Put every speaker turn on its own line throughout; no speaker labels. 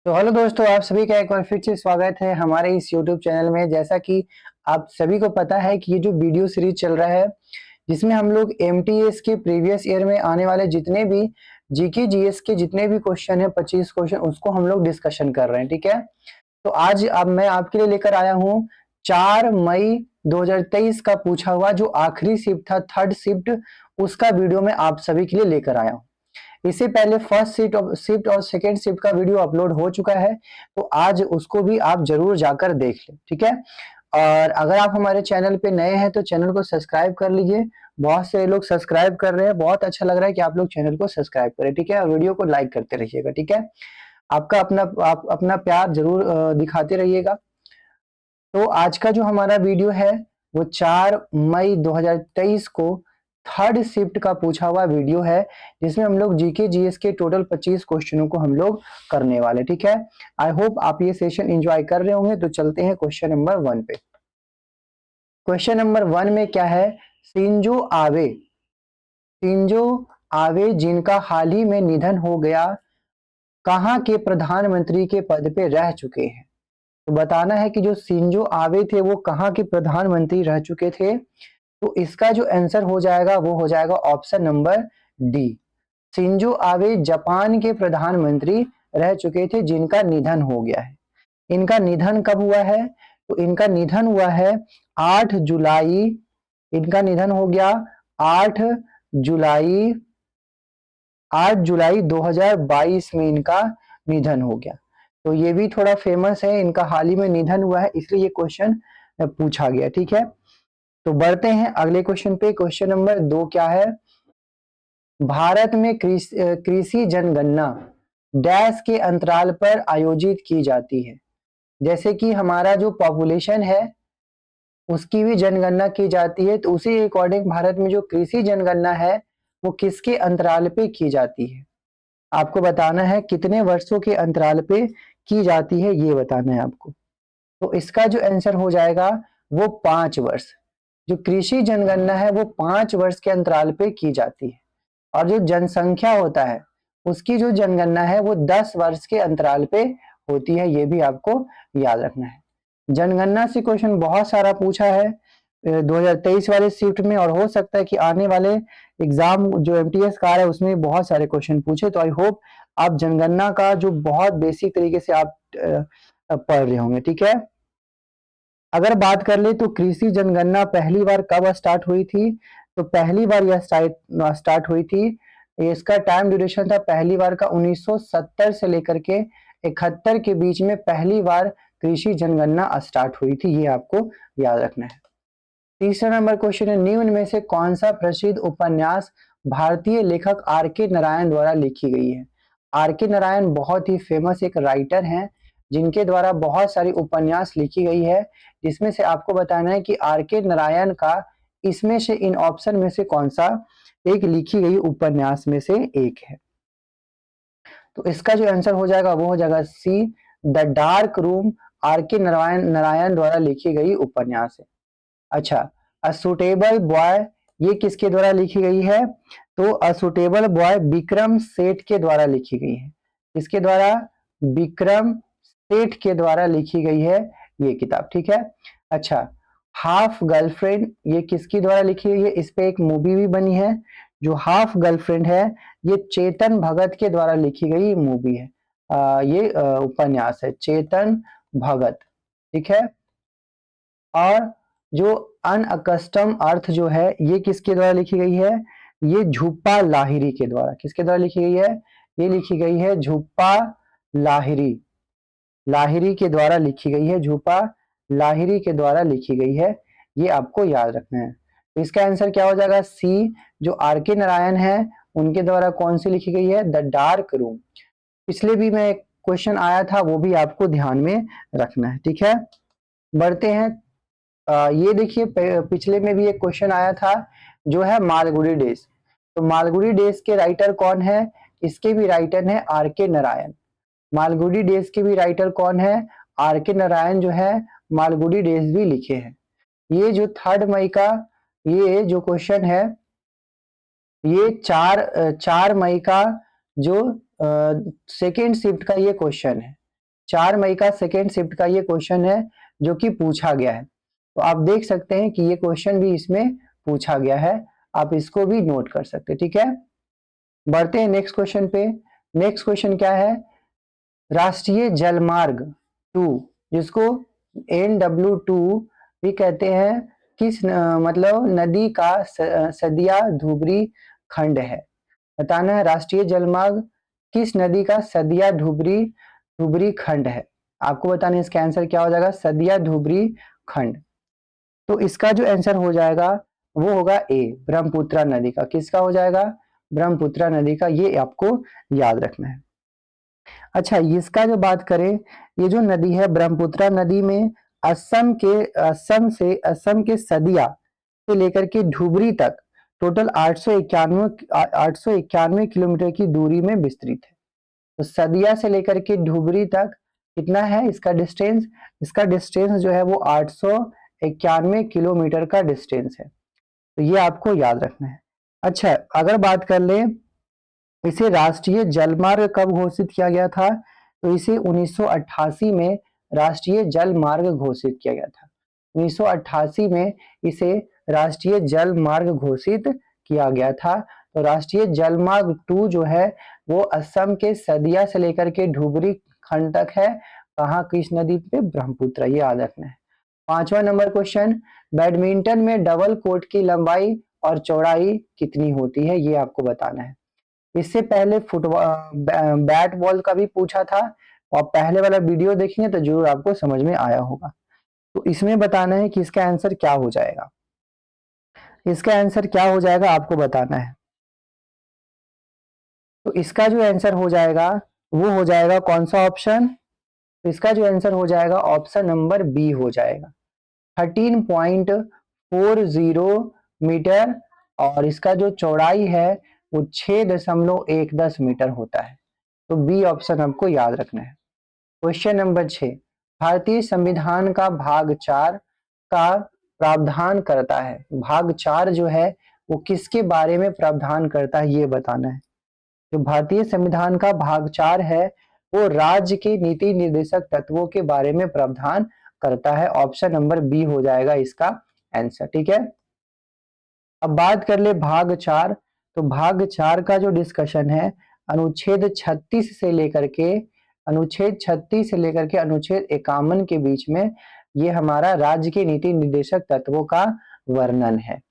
तो हेलो दोस्तों, आप सभी का एक बार फिर से स्वागत है हमारे इस यूट्यूब चैनल में। जैसा कि आप सभी को पता है कि ये जो वीडियो सीरीज चल रहा है, जिसमें हम लोग एमटीएस के प्रीवियस ईयर में आने वाले जितने भी जीके जीएस के जितने भी क्वेश्चन है, 25 क्वेश्चन, उसको हम लोग डिस्कशन कर रहे हैं। ठीक है, तो आज अब मैं आपके लिए लेकर आया हूँ 4 मई 2023 का पूछा हुआ जो आखिरी शिफ्ट था, थर्ड शिफ्ट, उसका वीडियो मैं आप सभी के लिए लेकर आया हूँ। इससे पहले फर्स्ट शिफ्ट और सेकेंड शिफ्ट का वीडियो अपलोड हो चुका है, तो आज उसको भी आप जरूर जाकर देख लें। ठीक है, और अगर आप हमारे चैनल पे नए हैं तो चैनल को सब्सक्राइब कर लीजिए। बहुत से लोग सब्सक्राइब कर रहे हैं, बहुत अच्छा लग रहा है कि आप लोग चैनल को सब्सक्राइब करें। ठीक है, वीडियो को लाइक करते रहिएगा। ठीक है, आपका आप अपना प्यार जरूर दिखाते रहिएगा। तो आज का जो हमारा वीडियो है वो 4 मई 2023 को थर्ड शिफ्ट का पूछा हुआ वीडियो है, जिसमें हम लोग जीके जीएस के टोटल 25 क्वेश्चनों को हम लोग करने वाले। ठीक है, आई होप आप ये सेशन एंजॉय कर रहे होंगे। तो चलते हैं क्वेश्चन नंबर 1 पे। क्वेश्चन नंबर 1 में क्या है? शिंजो आबे, शिंजो आबे जिनका हाल ही में निधन हो गया, कहाँ के प्रधानमंत्री के पद पे रह चुके हैं? तो बताना है कि जो शिंजो आबे थे वो कहाँ के प्रधानमंत्री रह चुके थे। तो इसका जो आंसर हो जाएगा वो हो जाएगा option number D. Shinzo Abe Japan के प्रधानमंत्री रह चुके थे जिनका निधन हो गया है। इनका निधन कब हुआ है? तो इनका निधन हुआ है 8 जुलाई। इनका निधन हो गया 8 जुलाई 8 जुलाई 2022 में इनका निधन हो गया। तो ये भी थोड़ा फेमस है, इनका हाल ही में निधन हुआ है, इसलिए ये क्वेश्चन पूछा गया। ठीक है, तो बढ़ते हैं अगले क्वेश्चन पे। क्वेश्चन नंबर 2 क्या है? भारत में कृषि जनगणना डैश के अंतराल पर आयोजित की जाती है। जैसे कि हमारा जो पॉपुलेशन है उसकी भी जनगणना की जाती है, तो उसी अकॉर्डिंग भारत में जो कृषि जनगणना है वो किसके अंतराल पे की जाती है? आपको बताना है कितने वर्षों के अंतराल पे की जाती है, ये बताना है आपको। तो इसका जो आंसर हो जाएगा वो 5 वर्ष। जो कृषि जनगणना है वो 5 वर्ष के अंतराल पे की जाती है, और जो जनसंख्या होता है उसकी जो जनगणना है वो 10 वर्ष के अंतराल पे होती है। ये भी आपको याद रखना है। जनगणना से क्वेश्चन बहुत सारा पूछा है 2023 वाले शिफ्ट में, और हो सकता है कि आने वाले एग्जाम जो एमटीएस का है उसमें बहुत सारे क्वेश्चन पूछे। तो आई होप आप जनगणना का जो बहुत बेसिक तरीके से आप पढ़ रहे होंगे। ठीक है, अगर बात कर ले तो कृषि जनगणना पहली बार कब स्टार्ट हुई थी? तो पहली बार यह स्टार्ट हुई थी, इसका टाइम ड्यूरेशन था पहली बार का 1970 से लेकर के 71 के बीच में पहली बार कृषि जनगणना स्टार्ट हुई थी। ये आपको याद रखना है। तीसरा नंबर क्वेश्चन है, निम्न में से कौन सा प्रसिद्ध उपन्यास भारतीय लेखक आर के नारायण द्वारा लिखी गई है? आर के नारायण बहुत ही फेमस एक राइटर हैं, जिनके द्वारा बहुत सारी उपन्यास लिखी गई है, जिसमें से आपको बताना है कि आर के नारायण का इसमें से इन ऑप्शन में से कौन सा एक लिखी गई उपन्यास में से एक है। तो इसका जो आंसर हो जाएगा वो हो जाएगा सी, द डार्क रूम। आर के नारायण नारायण द्वारा लिखी गई उपन्यास है। अच्छा, अ सुटेबल बॉय ये किसके द्वारा लिखी गई है? तो a suitable boy Vikram Seth के द्वारा लिखी गई है। किसके द्वारा? विक्रम सेठ के द्वारा लिखी गई है ये किताब। ठीक है, अच्छा, हाफ गर्लफ्रेंड ये किसके द्वारा लिखी गई है? इस पे एक मूवी भी बनी है। जो हाफ गर्लफ्रेंड है ये चेतन भगत के द्वारा लिखी गई मूवी है। ये उपन्यास है चेतन भगत। ठीक है, और जो अनअकस्टम अर्थ जो है ये किसके द्वारा लिखी गई है? ये झुप्पा लाहिरी के द्वारा। किसके द्वारा लिखी गई है? ये लिखी गई है झुप्पा लाहिरी, लाहिरी के द्वारा लिखी गई है, झुप्पा लाहिरी के द्वारा लिखी गई है। ये आपको याद रखना है। तो इसका आंसर क्या हो जाएगा? सी, जो आर के नारायण है उनके द्वारा कौन सी लिखी गई है? The dark room. पिछले भी में एक क्वेश्चन आया था, वो भी आपको ध्यान में रखना है। ठीक है, बढ़ते हैं। ये देखिए पिछले में भी एक क्वेश्चन आया था जो है मालगुडी डेज। तो मालगुडी डेज के राइटर कौन है? इसके भी राइटर है आर के नारायण। मालगुडी डेज के भी राइटर कौन है? आर के नारायण जो है मालगुडी डेज भी लिखे हैं। ये जो 3 मई का ये जो क्वेश्चन है ये 4 मई का जो सेकेंड शिफ्ट का ये क्वेश्चन है। 4 मई का सेकेंड शिफ्ट का ये क्वेश्चन है जो कि पूछा गया है। तो आप देख सकते हैं कि ये क्वेश्चन भी इसमें पूछा गया है, आप इसको भी नोट कर सकते हैं। ठीक है, बढ़ते हैं नेक्स्ट क्वेश्चन पे। नेक्स्ट क्वेश्चन क्या है, राष्ट्रीय जलमार्ग 2, जिसको NW2 भी कहते हैं, किस मतलब नदी का सदिया धुबरी खंड है। बताना है राष्ट्रीय जलमार्ग किस नदी का सदिया धुबरी धुबरी खंड है। आपको बताना है इसका आंसर क्या हो जाएगा, सदिया धुबरी खंड। तो इसका जो आंसर हो जाएगा वो होगा ए, ब्रह्मपुत्रा नदी का। किसका हो जाएगा, ब्रह्मपुत्रा नदी का। ये आपको याद रखना है। अच्छा, इसका जो बात करें, ये जो नदी है ब्रह्मपुत्रा नदी में असम के सदिया से लेकर के धुबरी तक टोटल 891 किलोमीटर की दूरी में विस्तृत है। तो सदिया से लेकर के धुबरी तक कितना है इसका डिस्टेंस, इसका डिस्टेंस जो है वो 891 किलोमीटर का डिस्टेंस है। तो ये आपको याद रखना है। अच्छा, अगर बात कर ले इसे राष्ट्रीय जलमार्ग कब घोषित किया गया था, तो इसे 1988 में राष्ट्रीय जल मार्ग घोषित किया गया था। 1988 में इसे राष्ट्रीय जल मार्ग घोषित किया गया था। तो राष्ट्रीय जल मार्ग 2 जो है वो असम के सदिया से लेकर के धुबरी खंड तक है। कहाँ, किस नदी पे, ब्रह्मपुत्र। ये याद रखना है। 5वां नंबर क्वेश्चन, बैडमिंटन में डबल कोर्ट की लंबाई और चौड़ाई कितनी होती है, ये आपको बताना है। इससे पहले फुटबॉल बैट बॉल का भी पूछा था, और पहले वाला वीडियो देखेंगे तो जरूर आपको समझ में आया होगा। तो इसमें बताना है कि इसका आंसर क्या हो जाएगा। इसका आंसर क्या हो जाएगा आपको बताना है। तो इसका जो आंसर हो जाएगा वो हो जाएगा कौन सा ऑप्शन, तो इसका जो आंसर हो जाएगा ऑप्शन नंबर बी हो जाएगा, 13.40 मीटर। और इसका जो चौड़ाई है वो 6.10 मीटर होता है। तो बी ऑप्शन आपको याद रखना है। क्वेश्चन नंबर 6, भारतीय संविधान का भाग 4 का प्रावधान करता है। भाग 4 जो है वो किसके बारे में प्रावधान करता है, ये बताना है। जो भारतीय संविधान का भाग 4 है वो राज्य के नीति निर्देशक तत्वों के बारे में प्रावधान करता है। ऑप्शन नंबर बी हो जाएगा इसका आंसर। ठीक है, अब बात कर ले भाग 4। तो भाग 4 का जो डिस्कशन है, अनुच्छेद 36 से लेकर के अनुच्छेद 51 के बीच में, ये हमारा राज्य के नीति निर्देशक तत्वों का वर्णन है।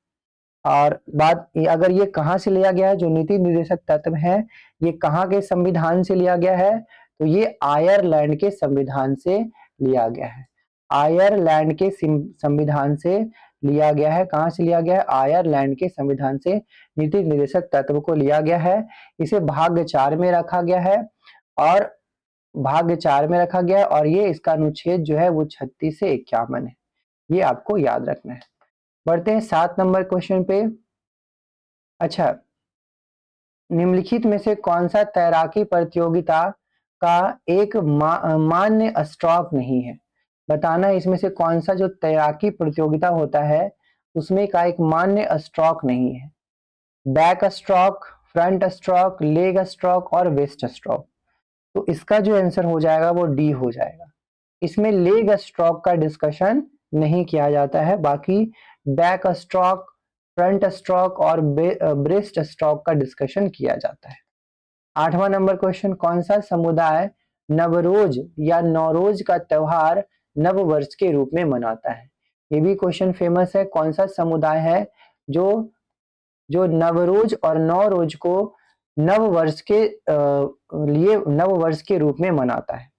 और बात अगर ये कहाँ से लिया गया है, जो नीति निर्देशक तत्व है ये कहाँ के संविधान से लिया गया है, तो ये आयरलैंड के संविधान से लिया गया है। आयरलैंड के संविधान से लिया गया है। कहाँ से लिया गया है, आयरलैंड के संविधान से नीति निर्देशक तत्व को लिया गया है। इसे भाग 4 में रखा गया है, और भाग 4 में रखा गया है, और ये इसका अनुच्छेद जो है वो 36 से 51 है। ये आपको याद रखना है। बढ़ते हैं 7 नंबर क्वेश्चन पे। अच्छा, निम्नलिखित में से कौन सा तैराकी प्रतियोगिता का एक मान्य स्ट्रोक नहीं है। बताना है इसमें से कौन सा जो तैराकी प्रतियोगिता होता है उसमें का एक मान्य स्ट्रोक नहीं है। Back stroke, front stroke, leg stroke और वेस्ट स्ट्रोक। तो इसका जो आंसर हो जाएगा वो डी हो जाएगा। इसमें लेग स्ट्रोक का डिस्कशन नहीं किया जाता है, बाकी बैक स्ट्रोक, फ्रंट स्ट्रोक और ब्रेस्ट स्ट्रोक का डिस्कशन किया जाता है। 8वां नंबर क्वेश्चन, कौन सा समुदाय नवरोज या नौरोज का त्योहार नव वर्ष के रूप में मनाता है। ये भी क्वेश्चन फेमस है। कौन सा समुदाय है जो जो नवरोज और नौरोज को नव वर्ष के लिए नव वर्ष के रूप में मनाता है।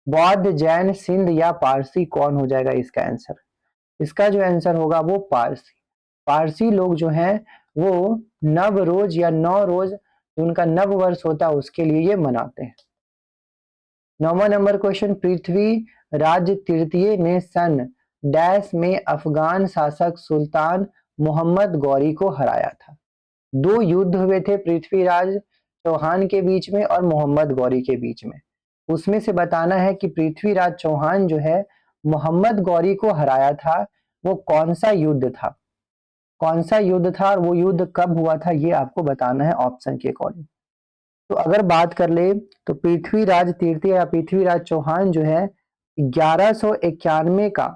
बौद्ध, जैन, सिंध या पारसी, कौन हो जाएगा इसका आंसर। इसका जो आंसर होगा वो पारसी। पारसी लोग जो हैं वो नव रोज या नौ रोज उनका नव वर्ष होता है उसके लिए ये मनाते हैं। 9वां नंबर क्वेश्चन, पृथ्वी राज तृतीय ने सन डैश में अफगान शासक सुल्तान मोहम्मद गौरी को हराया था। 2 युद्ध हुए थे पृथ्वीराज चौहान के बीच में और मोहम्मद गौरी के बीच में। उसमें से बताना है कि पृथ्वीराज चौहान जो है मोहम्मद गौरी को हराया था, वो कौन सा युद्ध था, कौन सा युद्ध था और वो युद्ध कब हुआ था, ये आपको बताना है ऑप्शन के अकॉर्डिंग। तो अगर बात कर ले तो पृथ्वीराज तृतीय या पृथ्वीराज चौहान जो है 1191 का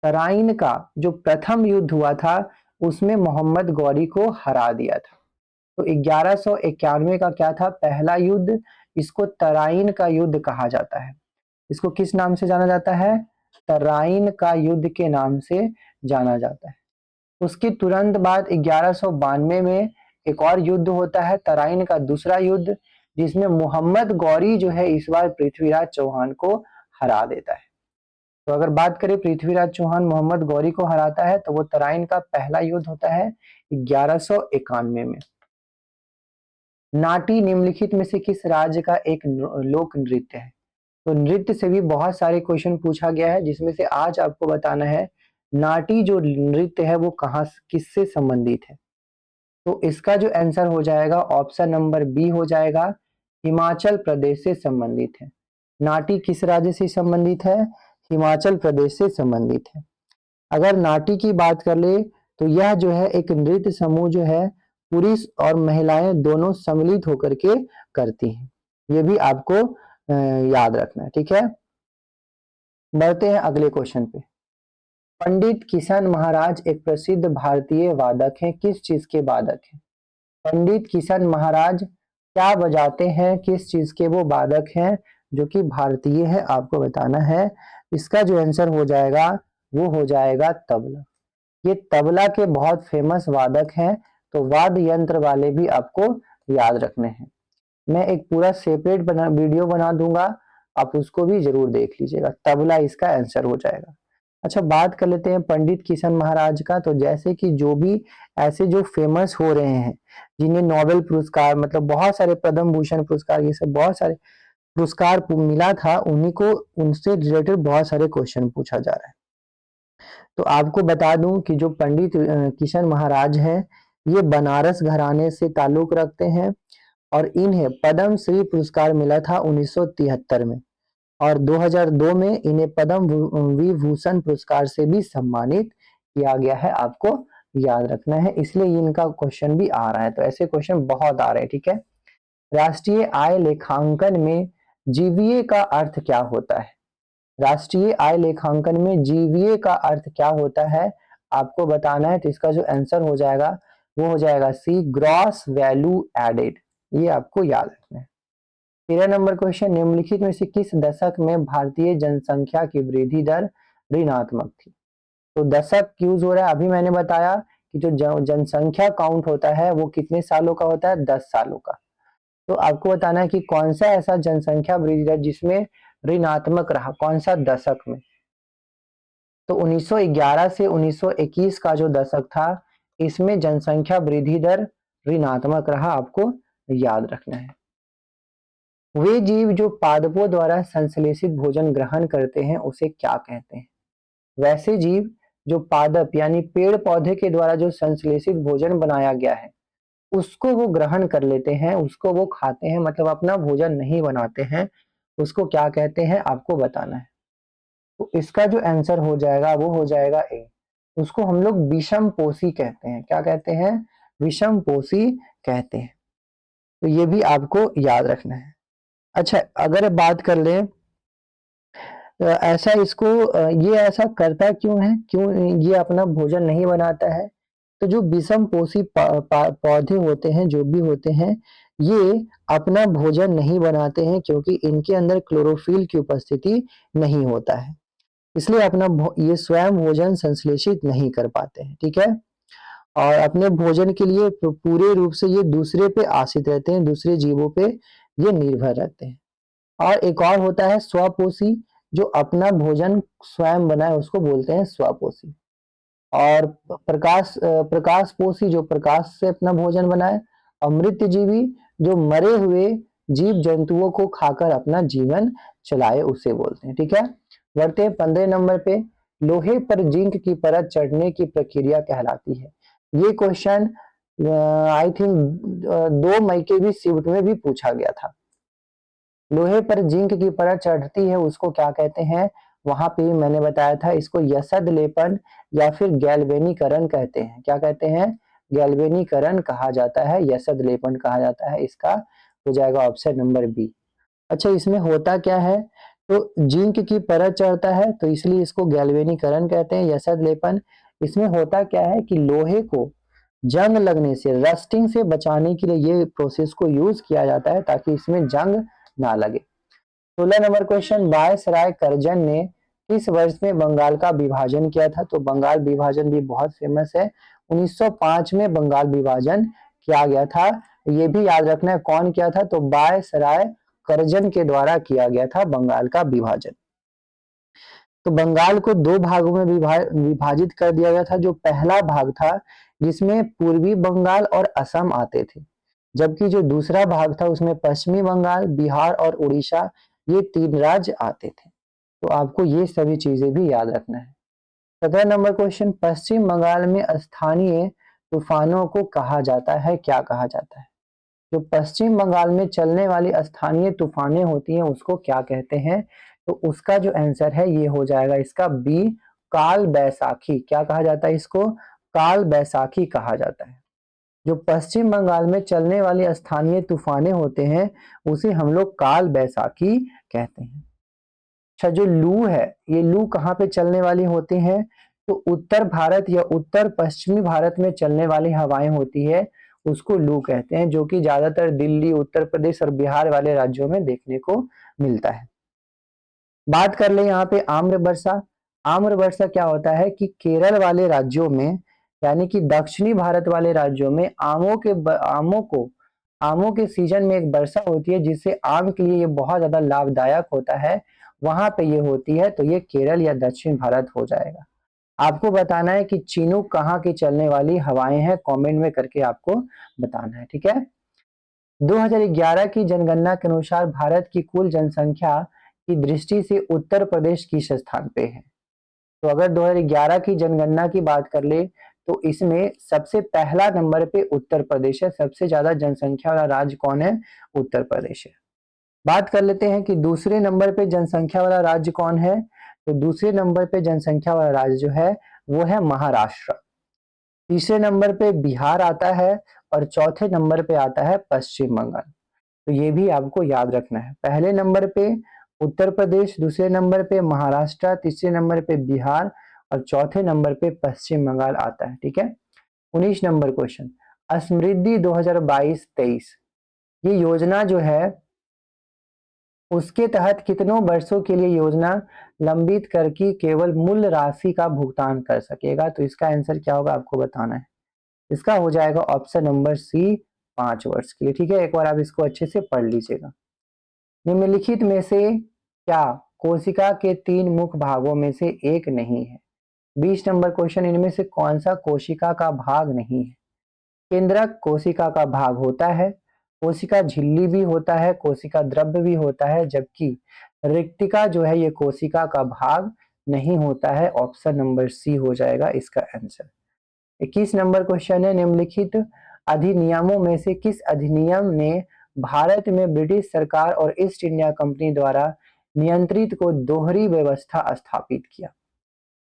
तराइन का जो प्रथम युद्ध हुआ था उसमें मोहम्मद गौरी को हरा दिया था। तो 1191 का क्या था पहला युद्ध, इसको तराइन का युद्ध कहा जाता है। इसको किस नाम से जाना जाता है? तराइन का युद्ध के नाम से जाना जाता है। उसके तुरंत बाद 1192 में एक और युद्ध होता है तराइन का दूसरा युद्ध, जिसमें मोहम्मद गौरी जो है इस बार पृथ्वीराज चौहान को हरा देता है। तो अगर बात करें पृथ्वीराज चौहान मोहम्मद गौरी को हराता है तो वो तराइन का पहला युद्ध होता है 1191 में। नाटी निम्नलिखित में से किस राज्य का एक लोक नृत्य है? तो नृत्य से भी बहुत सारे क्वेश्चन पूछा गया है, जिसमें से आज आपको बताना है नाटी जो नृत्य है वो कहाँ किससे संबंधित है। तो इसका जो आंसर हो जाएगा ऑप्शन नंबर बी हो जाएगा, हिमाचल प्रदेश से संबंधित है। नाटी किस राज्य से संबंधित है? हिमाचल प्रदेश से संबंधित है। अगर नाटी की बात कर ले तो यह जो है एक नृत्य समूह जो है पुरुष और महिलाएं दोनों सम्मिलित होकर के करती हैं। ये भी आपको याद रखना है, ठीक है। बढ़ते हैं अगले क्वेश्चन पे। पंडित किशन महाराज एक प्रसिद्ध भारतीय वादक हैं, किस चीज के वादक हैं? पंडित किशन महाराज क्या बजाते हैं, किस चीज के वो वादक हैं जो कि भारतीय है, आपको बताना है। इसका जो आंसर हो जाएगा वो हो जाएगा तबला। ये तबला के बहुत फेमस वादक हैं, तो वाद्य यंत्र वाले भी आपको याद रखने हैं। मैं एक पूरा सेपरेट वीडियो बना दूंगा, आप उसको भी जरूर देख लीजिएगा। तबला इसका आंसर हो जाएगा। अच्छा, बात कर लेते हैं पंडित किशन महाराज का। तो जैसे कि जो भी ऐसे जो फेमस हो रहे हैं, जिन्हें नोबेल पुरस्कार मतलब बहुत सारे पद्म भूषण पुरस्कार ये सब बहुत सारे पुरस्कार मिला था, उन्हीं को उनसे रिलेटेड बहुत सारे क्वेश्चन पूछा जा रहा है। तो आपको बता दूं कि जो पंडित किशन महाराज हैं ये बनारस घराने से ताल्लुक रखते हैं और इन्हें पद्म श्री पुरस्कार मिला था 1973 में, और 2002 में इन्हें पद्म विभूषण पुरस्कार से भी सम्मानित किया गया है। आपको याद रखना है, इसलिए इनका क्वेश्चन भी आ रहा है। तो ऐसे क्वेश्चन बहुत आ रहे हैं, ठीक है। राष्ट्रीय आय लेखांकन में जीवीए का अर्थ क्या होता है? राष्ट्रीय आय लेखांकन में जीवीए का अर्थ क्या होता है, आपको बताना है। तो इसका जो आंसर हो जाएगा वो हो जाएगा सी, ग्रॉस वैल्यू एडेड। ये आपको याद रखना है। 13 नंबर क्वेश्चन, निम्नलिखित में से किस दशक में भारतीय जनसंख्या की वृद्धि दर ऋणात्मक थी? तो दशक यूज हो रहा है, अभी मैंने बताया कि जो जनसंख्या काउंट होता है वो कितने सालों का होता है? 10 सालों का। तो आपको बताना है कि कौन सा ऐसा जनसंख्या वृद्धि दर जिसमें ऋणात्मक रहा, कौन सा दशक में? तो 1911 से 1921 का जो दशक था इसमें जनसंख्या वृद्धि दर ऋणात्मक रहा, आपको याद रखना है। वे जीव जो पादपों द्वारा संश्लेषित भोजन ग्रहण करते हैं उसे क्या कहते हैं? वैसे जीव जो पादप यानी पेड़ पौधे के द्वारा जो संश्लेषित भोजन बनाया गया है उसको वो ग्रहण कर लेते हैं, उसको वो खाते हैं, मतलब अपना भोजन नहीं बनाते हैं, उसको क्या कहते हैं आपको बताना है। तो इसका जो आंसर हो जाएगा वो हो जाएगा ए, उसको हम लोग विषम पोषी कहते हैं। क्या कहते हैं? विषम पोषी कहते हैं। तो ये भी आपको याद रखना है। अच्छा, अगर बात कर लें ऐसा इसको ये ऐसा करता क्यों है, क्यों ये अपना भोजन नहीं बनाता है? तो जो विषम पोषी पौधे होते हैं, जो भी होते हैं, ये अपना भोजन नहीं बनाते हैं क्योंकि इनके अंदर क्लोरोफिल की उपस्थिति नहीं होता है, इसलिए अपना ये स्वयं भोजन संश्लेषित नहीं कर पाते हैं, ठीक है। और अपने भोजन के लिए पूरे रूप से ये दूसरे पे आश्रित रहते हैं, दूसरे जीवों पे ये निर्भर रहते हैं। और एक और होता है स्वपोषी, जो अपना भोजन स्वयं बनाए उसको बोलते हैं स्वपोषी। और प्रकाशपोषी जो प्रकाश से अपना भोजन बनाए, और मृत्यजीवी जो मरे हुए जीव जंतुओं को खाकर अपना जीवन चलाए उसे बोलते हैं, ठीक है। बढ़ते हैं 15 नंबर पे, लोहे पर जिंक की परत चढ़ने की प्रक्रिया कहलाती है। ये क्वेश्चन आई थिंक 2 मई के भी शिफ्ट में भी पूछा गया था। लोहे पर जिंक की परत चढ़ती है उसको क्या कहते हैं? वहां पे मैंने बताया था इसको यसद लेपन या फिर गैल्वेनीकरण कहते हैं। क्या कहते हैं? गैल्वेनीकरण कहा जाता है, यसद लेपन कहा जाता है इसका हो जाएगा ऑप्शन नंबर बी। अच्छा, इसमें होता क्या है, तो जिंक की परत चढ़ता है तो इसलिए इसको गैल्वेनीकरण कहते हैं, यसद लेपन। इसमें होता क्या है कि लोहे को जंग लगने से, रस्टिंग से बचाने के लिए ये प्रोसेस को यूज किया जाता है ताकि इसमें जंग ना लगे। 16 नंबर क्वेश्चन, वायसराय करजन ने किस वर्ष में बंगाल का विभाजन किया था? तो बंगाल विभाजन भी बहुत फेमस है, 1905 में बंगाल विभाजन किया गया था। ये भी याद रखना है कौन किया था, तो वायसराय करजन के द्वारा किया गया था बंगाल का विभाजन। तो बंगाल को दो भागों में विभाजित कर दिया गया था। जो पहला भाग था जिसमें पूर्वी बंगाल और असम आते थे, जबकि जो दूसरा भाग था उसमें पश्चिमी बंगाल, बिहार और उड़ीसा, ये तीन राज्य आते थे। तो आपको ये सभी चीजें भी याद रखना है। 17 नंबर क्वेश्चन, पश्चिम बंगाल में स्थानीय तूफानों को कहा जाता है, क्या कहा जाता है? जो पश्चिम बंगाल में चलने वाली स्थानीय तूफानें होती हैं उसको क्या कहते हैं? तो उसका जो आंसर है ये हो जाएगा इसका बी, काल बैसाखी। क्या कहा जाता है इसको? काल बैसाखी कहा जाता है। जो पश्चिम बंगाल में चलने वाली स्थानीय तूफानें होते हैं उसे हम लोग काल बैसाखी कहते हैं। अच्छा, जो लू है, ये लू कहाँ पे चलने वाली होती हैं? तो उत्तर भारत या उत्तर पश्चिमी भारत में चलने वाली हवाएं होती है उसको लू कहते हैं, जो कि ज्यादातर दिल्ली, उत्तर प्रदेश और बिहार वाले राज्यों में देखने को मिलता है। बात कर ले यहाँ पे आम्र वर्षा। आम्र वर्षा क्या होता है कि केरल वाले राज्यों में, यानी कि दक्षिणी भारत वाले राज्यों में आमों के सीजन में एक वर्षा होती है जिससे आम के लिए ये बहुत ज्यादा लाभदायक होता है, वहां पे ये होती है। तो ये केरल या दक्षिण भारत हो जाएगा। आपको बताना है कि चिनूक कहाँ की चलने वाली हवाएं हैं, कमेंट में करके आपको बताना है, ठीक है। 2011 की जनगणना के अनुसार भारत की कुल जनसंख्या की दृष्टि से उत्तर प्रदेश किस स्थान पे है? तो अगर 2011 की जनगणना की बात कर ले तो इसमें सबसे पहला नंबर पे उत्तर प्रदेश है। सबसे ज्यादा जनसंख्या वाला राज्य कौन है? उत्तर प्रदेश है। बात कर लेते हैं कि दूसरे नंबर पे जनसंख्या वाला राज्य कौन है? तो दूसरे नंबर पे जनसंख्या वाला राज्य जो है वो है महाराष्ट्र। तीसरे नंबर पे बिहार आता है और चौथे नंबर पे आता है पश्चिम बंगाल। तो ये भी आपको याद रखना है। पहले नंबर पे उत्तर प्रदेश, दूसरे नंबर पे महाराष्ट्र, तीसरे नंबर पे बिहार और चौथे नंबर पे पश्चिम बंगाल आता है, ठीक है। 19 नंबर क्वेश्चन, समृद्धि 2022-23 ये योजना जो है उसके तहत कितनों वर्षों के लिए योजना लंबित करके केवल मूल राशि का भुगतान कर सकेगा? तो इसका आंसर क्या होगा आपको बताना है। इसका हो जाएगा ऑप्शन नंबर सी, 5 वर्ष के लिए, ठीक है। एक बार आप इसको अच्छे से पढ़ लीजिएगा। निम्नलिखित में से क्या कोशिका के 3 मुख्य भागों में से एक नहीं है? 20 नंबर क्वेश्चन, इनमें से कौन सा कोशिका का भाग नहीं है? केंद्रक कोशिका का भाग होता है, कोशिका झिल्ली भी होता है, कोशिका द्रव्य भी होता है, जबकि रिक्तिका जो है ये कोशिका का भाग नहीं होता है। ऑप्शन नंबर सी हो जाएगा इसका आंसर। 21 नंबर क्वेश्चन है, निम्नलिखित अधिनियमों में से किस अधिनियम ने भारत में ब्रिटिश सरकार और ईस्ट इंडिया कंपनी द्वारा नियंत्रित को दोहरी व्यवस्था स्थापित किया?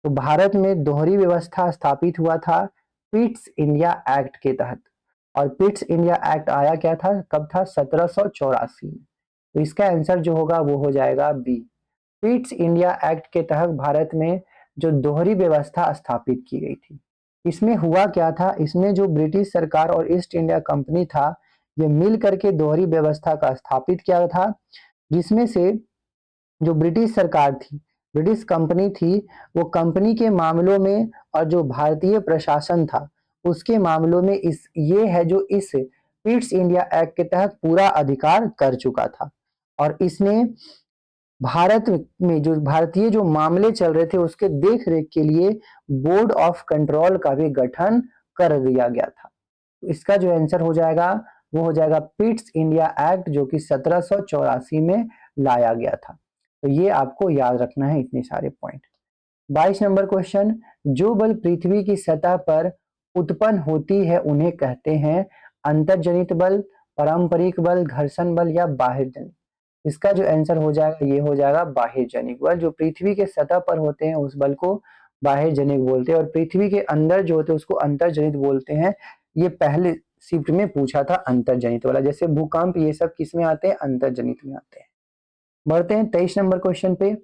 तो भारत में दोहरी व्यवस्था स्थापित हुआ था पिट्स इंडिया एक्ट के तहत। और पिट्स इंडिया एक्ट आया क्या था, कब था? 1784 में। तो इसका आंसर जो होगा वो हो जाएगा बी। पिट्स इंडिया एक्ट के तहत भारत में जो दोहरी व्यवस्था स्थापित की गई थी। इसमें हुआ क्या था, इसमें जो ब्रिटिश सरकार और ईस्ट इंडिया कंपनी था ये मिल करके दोहरी व्यवस्था का स्थापित किया था, जिसमें से जो ब्रिटिश सरकार थी, ब्रिटिश कंपनी थी, वो कंपनी के मामलों में और जो भारतीय प्रशासन था उसके मामलों में ये है जो इस पिट्स इंडिया एक्ट के तहत पूरा अधिकार कर चुका था। और इसने भारत में जो भारतीय जो मामले चल रहे थे उसके देख रेख के लिए बोर्ड ऑफ कंट्रोल का भी गठन कर दिया गया था। तो इसका जो आंसर हो जाएगा वो हो जाएगा पिट्स इंडिया एक्ट, जो कि 1784 में लाया गया था। तो ये आपको याद रखना है इतने सारे पॉइंट। 22 नंबर क्वेश्चन, जो बल पृथ्वी की सतह पर उत्पन्न होती है उन्हें कहते हैं अंतर्जनित बल, पारंपरिक बल, घर्षण बल या बाह्यजनित? इसका जो आंसर हो जाएगा ये हो जाएगा बाह्यजनिक बल। जो पृथ्वी के सतह पर होते हैं उस बल को बाह्यजनिक बोलते हैं और पृथ्वी के अंदर जो होते हैं उसको अंतर्जनित बोलते हैं। ये पहले शिफ्ट में पूछा था अंतर्जनित वाला, जैसे भूकंप ये सब किस में आते हैं, अंतर्जनित में आते हैं। बढ़ते हैं 23 नंबर क्वेश्चन पे।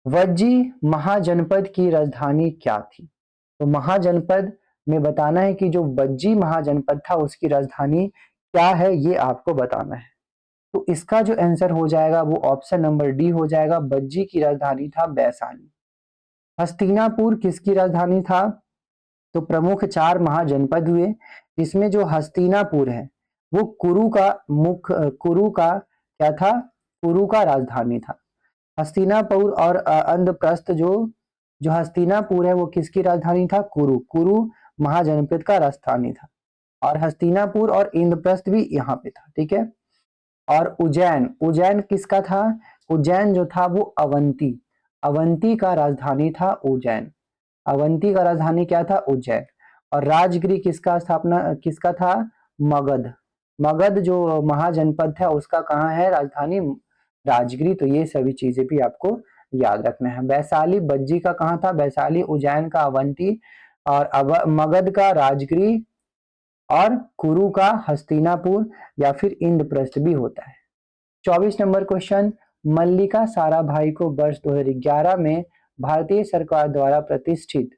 वज्जी महाजनपद की राजधानी क्या थी? तो महाजनपद में बताना है कि जो वज्जी महाजनपद था उसकी राजधानी क्या है, ये आपको बताना है। तो इसका जो आंसर हो जाएगा वो ऑप्शन नंबर डी हो जाएगा, वज्जी की राजधानी था वैशाली। हस्तिनापुर किसकी राजधानी था? तो प्रमुख 4 महाजनपद हुए, इसमें जो हस्तिनापुर है वो कुरु का क्या था, कुरु का राजधानी था। हस्तिनापुर और इंद्रप्रस्थ जो जो हस्तिनापुर है वो किसकी राजधानी था, कुरु महाजनपद का राजधानी था। और हस्तिनापुर और इंद्रप्रस्थ भी यहाँ पे था, ठीक है। और उज्जैन किसका था, उज्जैन जो था वो अवंती का राजधानी था उज्जैन। अवंती का राजधानी क्या था, उज्जैन। और राजगिरी किसका था, मगध जो महाजनपद था उसका कहाँ है राजधानी, राजगिरी। तो ये सभी चीजें भी आपको याद रखना है। वैशाली वज्जी का कहाँ था, वैशाली। उज्जैन का अवंती, और मगध का राजगिरी, और कुरु का हस्तिनापुर या फिर इंद्रप्रस्थ भी होता है। 24 नंबर क्वेश्चन, मल्लिका साराभाई को वर्ष 2011 में भारतीय सरकार द्वारा प्रतिष्ठित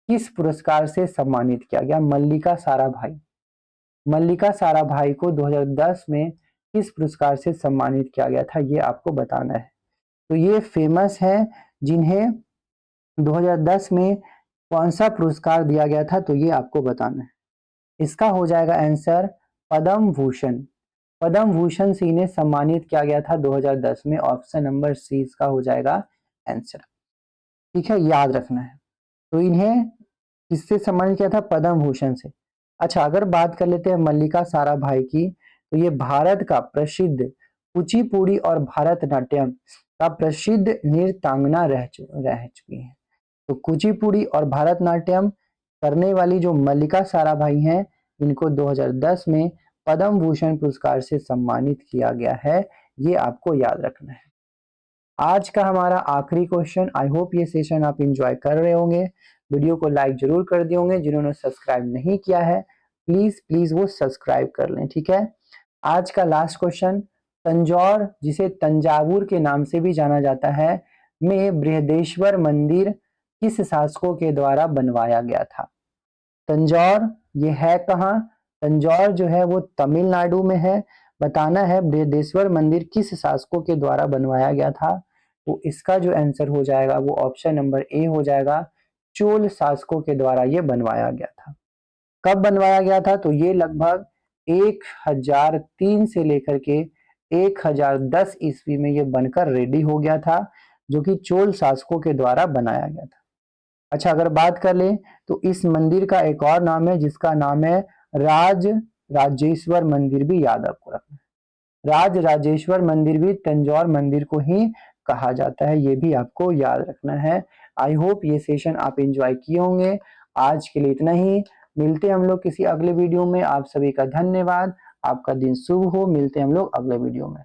किस पुरस्कार से सम्मानित किया गया? मल्लिका साराभाई को 2010 में किस पुरस्कार से सम्मानित किया गया था, ये आपको बताना है। तो ये फेमस है जिन्हें 2010 में कौन सा पुरस्कार दिया गया था, तो ये आपको बताना है। इसका हो जाएगा आंसर पद्म भूषण। पद्म भूषण से इन्हें सम्मानित किया गया था 2010 में। ऑप्शन नंबर सी इसका हो जाएगा आंसर, ठीक है, याद रखना है। तो इन्हें किससे सम्मानित किया था, पद्म भूषण से। अच्छा, अगर बात कर लेते हैं मल्लिका साराभाई की, तो ये भारत का प्रसिद्ध कुचिपुड़ी और भरतनाट्यम का प्रसिद्ध नृत्यांगना रह चुकी है। तो कुचिपुड़ी और भरतनाट्यम करने वाली जो मल्लिका साराभाई हैं, इनको 2010 में पद्म भूषण पुरस्कार से सम्मानित किया गया है, ये आपको याद रखना है। आज का हमारा आखिरी क्वेश्चन। आई होप ये सेशन आप एंजॉय कर रहे होंगे। वीडियो को लाइक जरूर कर दिए होंगे। जिन्होंने सब्सक्राइब नहीं किया है प्लीज प्लीज वो सब्सक्राइब कर लें, ठीक है। आज का लास्ट क्वेश्चन, तंजौर जिसे तंजावुर के नाम से भी जाना जाता है में बृहदेश्वर मंदिर किस शासकों के द्वारा बनवाया गया था? तंजौर ये है कहाँ, तंजौर जो है वो तमिलनाडु में है। बताना है बृहदेश्वर मंदिर किस शासकों के द्वारा बनवाया गया था। तो इसका जो आंसर हो जाएगा वो ऑप्शन नंबर ए हो जाएगा, चोल शासकों के द्वारा ये बनवाया गया था। कब बनवाया गया था? तो ये लगभग 1003 से लेकर के 1010 ईस्वी में ये बनकर रेडी हो गया था, जो कि चोल शासकों के द्वारा बनाया गया था। अच्छा, अगर बात कर लें तो इस मंदिर का एक और नाम है जिसका नाम है राजेश्वर मंदिर, भी याद आपको रखना है। राजेश्वर मंदिर भी तंजौर मंदिर को ही कहा जाता है, ये भी आपको याद रखना है। आई होप ये सेशन आप एंजॉय किए होंगे। आज के लिए इतना ही, मिलते हैं हम लोग किसी अगले वीडियो में। आप सभी का धन्यवाद, आपका दिन शुभ हो। मिलते हैं हम लोग अगले वीडियो में।